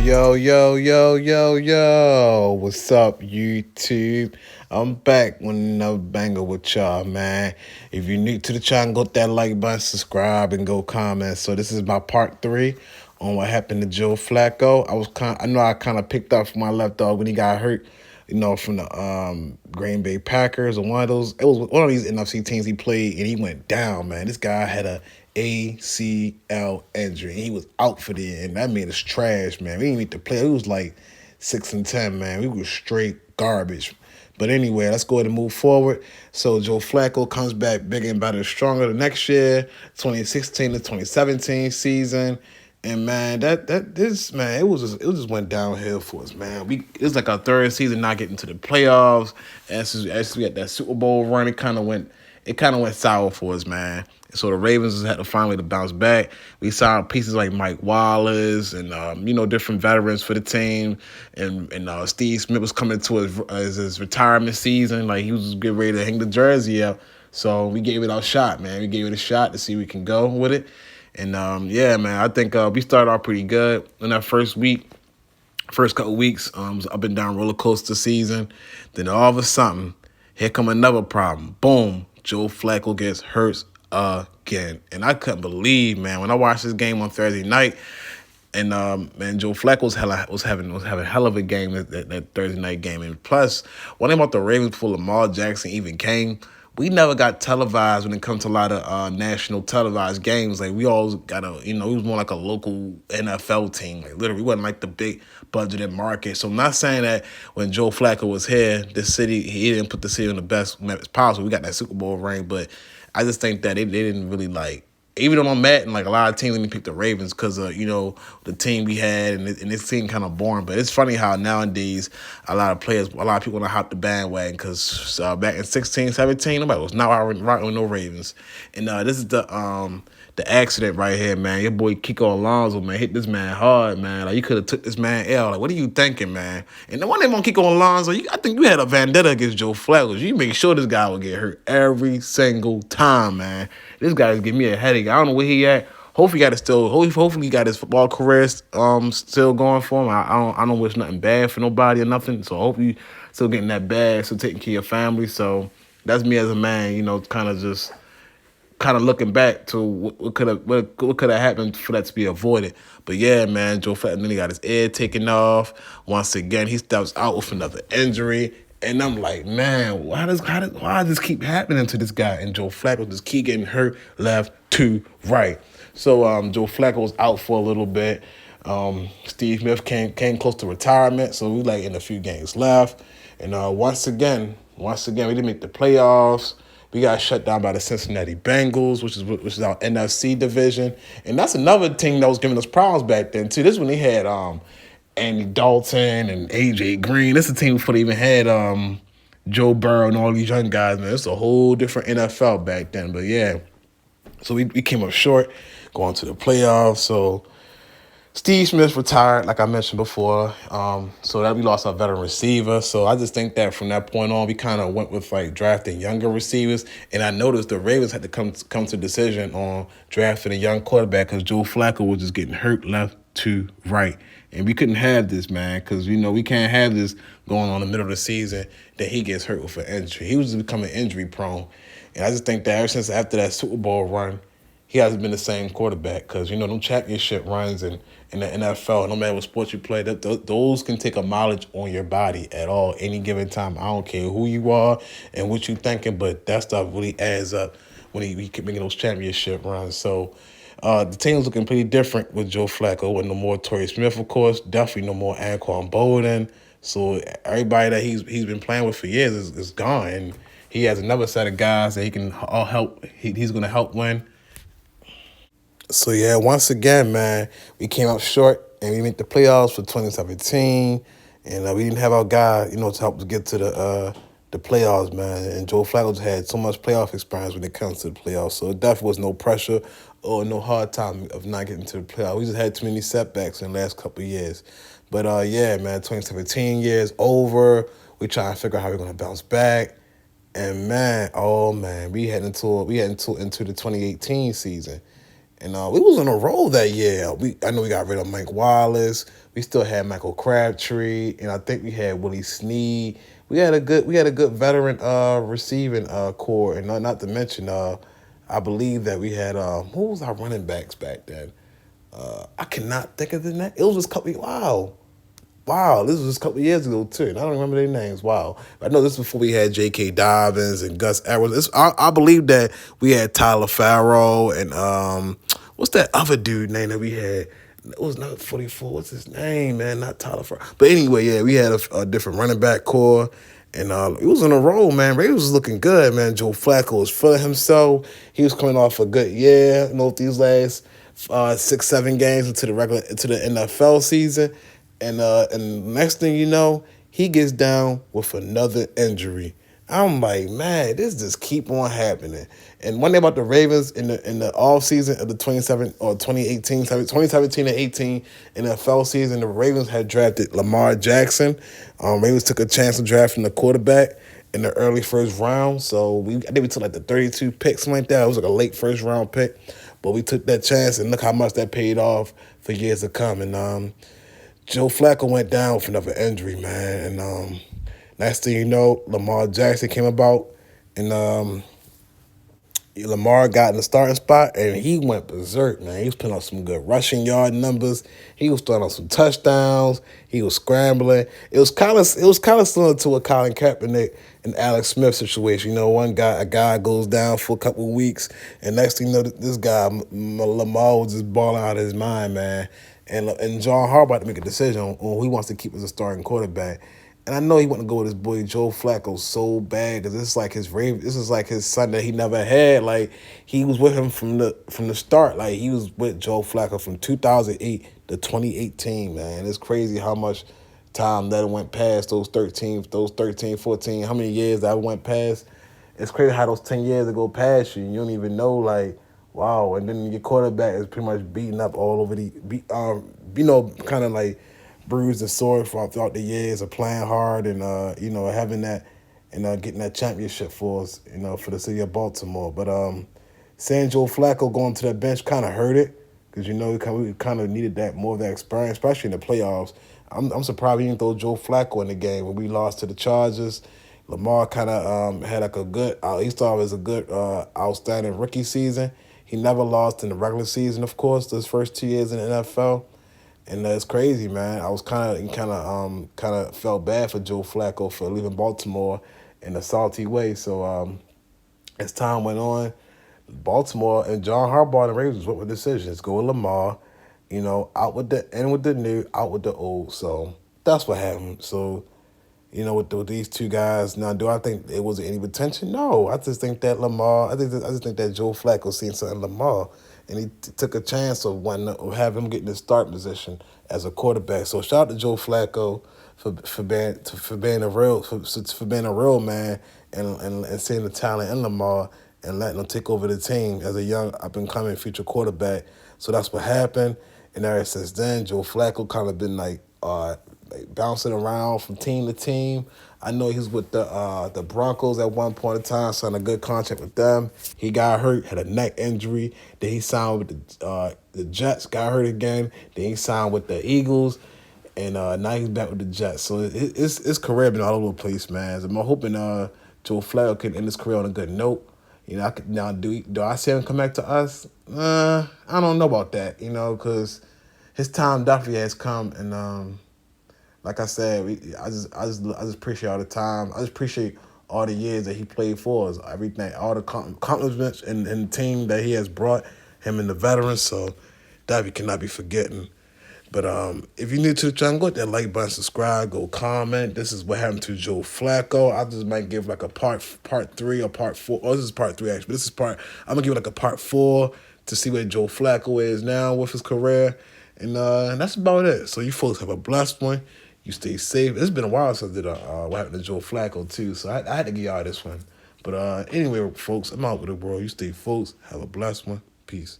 yo. What's up, YouTube? I'm back with another banger with y'all, man. If you're new to the channel, go hit that like button, subscribe, and go comment. So this is my part 3 on what happened to Joe Flacco. I know I kind of picked up from my left dog when he got hurt, from the Green Bay Packers or one of those. It was one of these NFC teams he played, and he went down, man. This guy had a ACL injury. He was out for the year, and that made us trash, man. We didn't need to play. It was like 6-10, man. We were straight garbage. But anyway, let's go ahead and move forward. So Joe Flacco comes back bigger and better and stronger the next year, 2016 to 2017 season. And man, it just went downhill for us, man. It was like our third season not getting to the playoffs. And as we had that Super Bowl run, it kind of went sour for us, man. So the Ravens had to finally to bounce back. We signed pieces like Mike Wallace and different veterans for the team. And Steve Smith was coming to his retirement season. Like he was getting ready to hang the jersey up. So we gave it our shot, man. We gave it a shot to see if we can go with it. And man, I think we started off pretty good in that first couple weeks. Up and down roller coaster season. Then all of a sudden, here come another problem. Boom, Joe Flacco gets hurt again. And I couldn't believe, man, when I watched this game on Thursday night, and Joe Flacco was having a hell of a game that Thursday night game. And plus, one thing about the Ravens before Lamar Jackson even came, we never got televised when it comes to a lot of national televised games. Like we always got it was more like a local NFL team. Like literally, we wasn't like the big budgeted market. So I'm not saying that when Joe Flacco was here, he didn't put the city on the best maps possible. We got that Super Bowl ring, but I just think that they didn't really like. Even though I'm mad, and like a lot of teams, let me pick the Ravens because of the team we had, and it seemed kind of boring. But it's funny how nowadays a lot of people want to hop the bandwagon because back in 16, 17, nobody was not rocking with no Ravens. And this is the accident right here, man. Your boy Kiko Alonso, man, hit this man hard, man. Like you could have took this man L. Like what are you thinking, man? And the one thing on Kiko Alonso, I think you had a vendetta against Joe Flacco. You make sure this guy would get hurt every single time, man. This guy is giving me a headache. I don't know where he at. Hopefully he got his football career still going for him. I don't wish nothing bad for nobody or nothing. So I hope you still getting that bag, still taking care of your family. So that's me as a man, kind of looking back to what could have happened for that to be avoided. But yeah, man, Joe Flacco then he got his ear taken off. Once again, he steps out with another injury. And I'm like, man, why does this keep happening to this guy? And Joe Flacco just keep getting hurt left to right. So Joe Flacco was out for a little bit. Steve Smith came close to retirement, so we like in a few games left. And once again, we didn't make the playoffs. We got shut down by the Cincinnati Bengals, which is our NFC division. And that's another team that was giving us problems back then, too. This is when they had Andy Dalton and A.J. Green. This is a team before they even had Joe Burrow and all these young guys, man. It's a whole different NFL back then. But, yeah, so we came up short going to the playoffs. So Steve Smith retired, like I mentioned before, so that we lost our veteran receiver. So I just think that from that point on, we kind of went with like drafting younger receivers. And I noticed the Ravens had to come to a decision on drafting a young quarterback because Joe Flacco was just getting hurt left to right. And we couldn't have this, man, because, we can't have this going on in the middle of the season that he gets hurt with an injury. He was just becoming injury prone. And I just think that ever since after that Super Bowl run, he hasn't been the same quarterback because, them championship runs and in the NFL, no matter what sport you play, those can take a mileage on your body at all, any given time. I don't care who you are and what you thinking, but that stuff really adds up when he keep making those championship runs. So the team's looking pretty different with Joe Flacco. With no more Torrey Smith, of course. Definitely no more Anquan Bolden. So everybody that he's been playing with for years is gone. And he has another set of guys that he can all help. He's going to help win. So, yeah, once again, man, we came up short, and we made the playoffs for 2017, and we didn't have our guy, to help us get to the playoffs, man. And Joe Flacco had so much playoff experience when it comes to the playoffs, so it definitely was no pressure or no hard time of not getting to the playoffs. We just had too many setbacks in the last couple of years. But, yeah, man, 2017 years over. We trying to figure out how we're going to bounce back. And, man, we heading into the 2018 season. And we was on a roll that year. I know we got rid of Mike Wallace. We still had Michael Crabtree, and I think we had Willie Snead. We had a good veteran receiving core, and not to mention I believe that we had who was our running backs back then? I cannot think of the name. It was just a couple. Wow, this was just a couple of years ago too, and I don't remember their names. Wow, I know this was before we had J.K. Dobbins and Gus Edwards. I believe that we had Tyler Farrow and what's that other dude name that we had? It was not 44. What's his name, man? Not Tyler Farrow. But anyway, yeah, we had a different running back core, and it was on a roll, man. Ravens was looking good, man. Joe Flacco was feeling himself. He was coming off a good year. These last 6, 7 games into the NFL season. And next thing you know, he gets down with another injury. I'm like, man, this just keep on happening. And one thing about the Ravens in the off season of the 2017 and 18 NFL season, the Ravens had drafted Lamar Jackson. Ravens took a chance of drafting the quarterback in the early first round. So I think we took like the 32 pick, something like that. It was like a late first round pick. But we took that chance, and look how much that paid off for years to come. And Joe Flacco went down with another injury, man. And next thing you know, Lamar Jackson came about, and Lamar got in the starting spot, and he went berserk, man. He was putting up some good rushing yard numbers. He was throwing up some touchdowns. He was scrambling. It was kind of similar to a Colin Kaepernick and Alex Smith situation. A guy goes down for a couple of weeks, and next thing you know, this guy Lamar was just balling out of his mind, man. And John Harbaugh to make a decision on who he wants to keep as a starting quarterback. And I know he want to go with his boy Joe Flacco so bad because this is like his son that he never had. Like he was with him from the start. Like he was with Joe Flacco from 2008 to 2018. Man, it's crazy how much time that went past those 13, 14. How many years that went past? It's crazy how those 10 years go past you and you don't even know. Like wow, and then your quarterback is pretty much beaten up all over kind of like bruised and sore throughout the years of playing hard and having that and getting that championship for us, for the city of Baltimore. But seeing Joe Flacco going to that bench kind of hurt it because we kind of needed that more of that experience, especially in the playoffs. I'm surprised we didn't throw Joe Flacco in the game when we lost to the Chargers. Lamar kind of had like a good, he started as a good, outstanding rookie season. He never lost in the regular season, of course, those first 2 years in the NFL. And it's crazy, man. I was kind of felt bad for Joe Flacco for leaving Baltimore in a salty way. So as time went on, Baltimore and John Harbaugh and the Ravens went with decisions. Go with Lamar, out with the in with the new, out with the old. So that's what happened. So with these two guys, now do I think it was any potential? No, I just think that I just think that Joe Flacco seen something in Lamar, and he took a chance of have him get in the start position as a quarterback. So shout out to Joe Flacco for being a real man and seeing the talent in Lamar and letting him take over the team as a young up and coming future quarterback. So that's what happened, and ever since then, Joe Flacco kind of been like bouncing around from team to team. I know he was with the Broncos at one point in time, signed a good contract with them. He got hurt, had a neck injury. Then he signed with the Jets, got hurt again. Then he signed with the Eagles, and now he's back with the Jets. So his career been all over the place, man. So I'm hoping Joe Flacco can end his career on a good note. Now do I see him come back to us? I don't know about that, because his time definitely has come, and like I said, I just appreciate all the time. I just appreciate all the years that he played for us, everything, all the accomplishments and the team that he has brought him and the veterans. So that we cannot be forgetting. But if you're new to the channel, go hit that like button, subscribe, go comment. This is what happened to Joe Flacco. I just might give like a part 3 or part 4. Oh, this is part 3 actually. But I'm gonna give it like a part 4 to see where Joe Flacco is now with his career. And that's about it. So you folks have a blessed one. You stay safe. It's been a while since I did what happened to Joe Flacco too. So I had to give y'all this one. But anyway, folks, I'm out with the world. You stay folks. Have a blessed one. Peace.